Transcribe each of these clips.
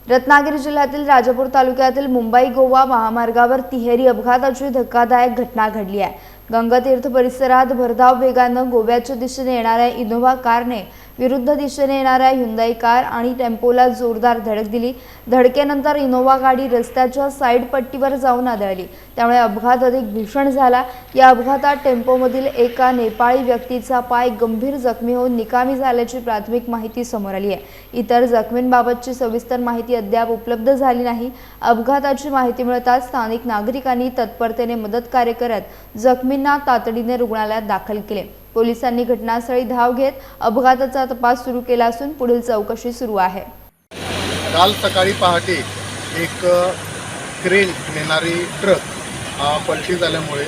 रत्नागिरी जिल्ह्यातील राजापूर तालुक्यातील मुंबई गोवा महामार्गावर तिहेरी अपघाताची धक्कादायक घटना घडली आहे। गंगातीर्थ परिसरात भरधाव वेगानं गोव्याच्या दिशेने येणाऱ्या इनोव्हा कारने विरुद्ध दिशेने येणाऱ्या ह्युंदाई कार आणि टेम्पोला जोरदार धडक दिली। धडकेनंतर इनोव्हा गाडी रस्त्याच्या साईड पट्टीवर जाऊन आदळली, त्यामुळे अपघात अधिक भीषण झाला। या अपघातात टेम्पोमधील एका नेपाळी व्यक्तीचा पाय गंभीर जखमी होऊन निकामी झाल्याची प्राथमिक माहिती समोर आली आहे। इतर जखमींबाबतची सविस्तर माहिती अद्याप उपलब्ध झाली नाही। अपघाताची माहिती मिळताच स्थानिक नागरिकांनी तत्परतेने मदत कार्य करत जखमींना तातडीने रुग्णालयात दाखल केले। पोलिसांनी घटनास्थळी धाव घेत अपघाताचा तपास सुरू केला असून पुढील चौकशी सुरू आहे। काल सकाळी पहाटे एक क्रेन नेणारी ट्रक पलटी झाल्यामुळे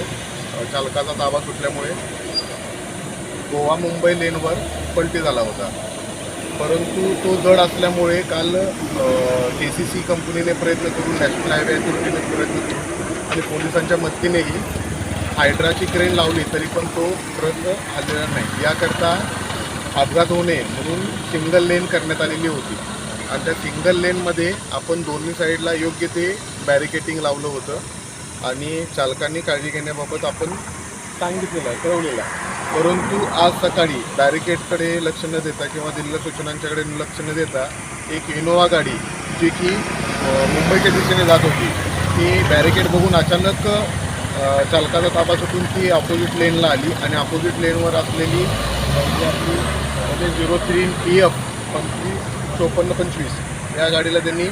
चालकाचा ताबा सुटल्यामुळे गोवा मुंबई लेनवर पलटी झाला होता। परंतु तो जड असल्यामुळे काल KCC कंपनीने प्रयत्न करून, नॅशनल हायवे अथॉरिटीने प्रयत्न करून आणि पोलिसांच्या मदतीनेही हायड्राची क्रेन लावली, तरी पण तो ट्रक हललेला नाही। याकरता अपघात होऊ नये म्हणून सिंगल लेन करण्यात आलेली होती आणि त्या सिंगल लेनमध्ये आपण दोन्ही साईडला योग्य ते बॅरिकेटिंग लावलं होतं आणि चालकांनी काळजी घेण्याबाबत आपण सांगितलेलं आहे, कळवलेलं आहे। परंतु आज सकाळी बॅरिकेडकडे लक्ष न देता किंवा दिलेल्या सूचनांच्याकडे लक्ष न देता एक इनोव्हा गाडी जी की मुंबईच्या दिशेने जात होती, ती बॅरिकेड बघून अचानक चालकाचा ताबा सुटून ती अपोजिट लेनला आली आणि अपोजिट लेनवर असलेली जी आपली 03 EF 5425 या गाडीला त्यांनी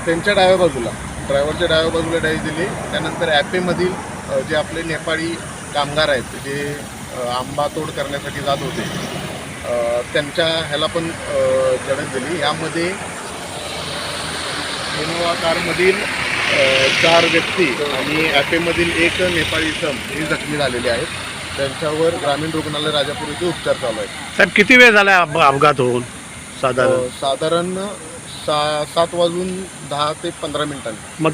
त्यांच्या ड्रायव्हरच्या डाव्या बाजूला डॅश दिली। त्यानंतर ॲपेमधील जे आपले नेपाळी कामगार आहेत, जे आंबा तोड करण्यासाठी जात होते, त्यांच्या ह्याला पण धडक दिली। यामध्ये इनोव्हा कारमधील 4 व्यक्ती आणि ॲपेमधील एक नेपाळी इसम हे जखमी झालेले आहेत। त्यांच्यावर ग्रामीण रुग्णालय राजापूर येथे उपचार चालू आहेत। साहेब, किती वेळ झाला अपघात होऊन? साधारण 7 वाजून 10 ते 15 मिनिटांनी। मग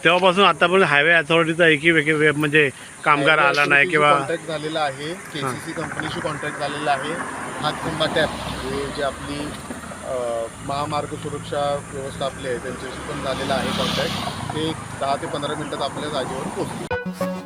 तेव्हापासून आतापर्यंत हायवे अथॉरिटीचा एकही म्हणजे कामगार आला नाही किंवा कॉन्टॅक्ट झालेला आहे? KCC कंपनीशी कॉन्टॅक्ट झालेला आहे। हातखंबा टॅप जे आपली महामार्ग सुरक्षा व्यवस्था आपली आहे त्यांच्याशी पण झालेला आहे कॉन्टॅक्ट। ते 10 ते 15 मिनिटात आपल्या जागेवर पोहोचतील।